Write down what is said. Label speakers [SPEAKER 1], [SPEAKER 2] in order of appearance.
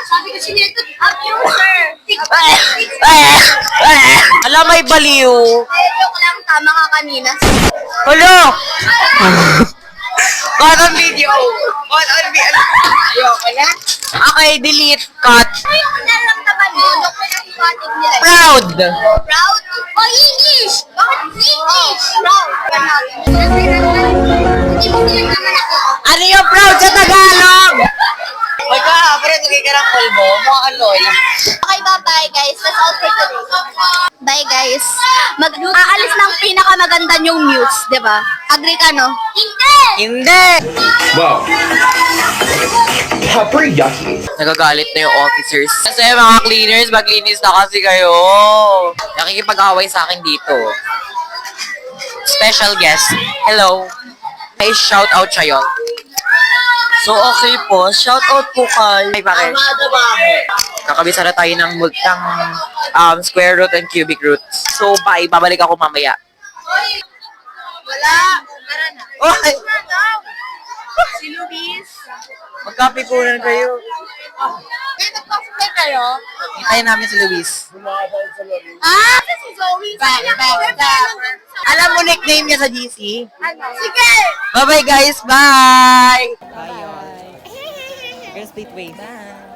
[SPEAKER 1] Sabi ko sineto, abuser.
[SPEAKER 2] Alam, may baliw.
[SPEAKER 1] Joke lang, tama ka kanina.
[SPEAKER 2] Hello! Cut on video. Cut on video. Okay na? Okay, delete. Cut.
[SPEAKER 1] Ayoko na lang naman mo. Joke mo lang yung ating nila.
[SPEAKER 2] Proud.
[SPEAKER 1] Proud? O, English! Bakit English? Proud. Hindi mo naman ako.
[SPEAKER 2] Ano yung proud sa Tagalog? May ka, pero nagay ka ng polvo. Mukha ka lola.
[SPEAKER 1] Okay, bye-bye guys. That's all for today. Bye guys. Aalis ng pinakamaganda yung muse, di ba? Agree ka, no? Hindi!
[SPEAKER 2] Hindi!
[SPEAKER 3] Wow. Pepper yucky.
[SPEAKER 2] Nagagalit na yung officers. Kasi mga cleaners, maglinis na kasi kayo. Nakikipag-away sa akin dito. Special guest. Hello. Ay, shout out sa'yo. So, okay po. Shout out po kay... Ay, bakit? Kakabisa na tayo ng multang square root and cubic root. So, bye. Babalik ako mamaya.
[SPEAKER 1] Wala. Tara na.
[SPEAKER 2] Oy!
[SPEAKER 1] Si Luis.
[SPEAKER 2] Magkape po na kayo.
[SPEAKER 1] Eh, nagpa-play kayo?
[SPEAKER 2] Hintayin namin si Luis.
[SPEAKER 1] Ah, si Zoe.
[SPEAKER 2] Alam mo nickname niya sa GC?
[SPEAKER 1] Sige!
[SPEAKER 2] Bye-bye guys. Bye! Bye. We're gonna split ways. Bye.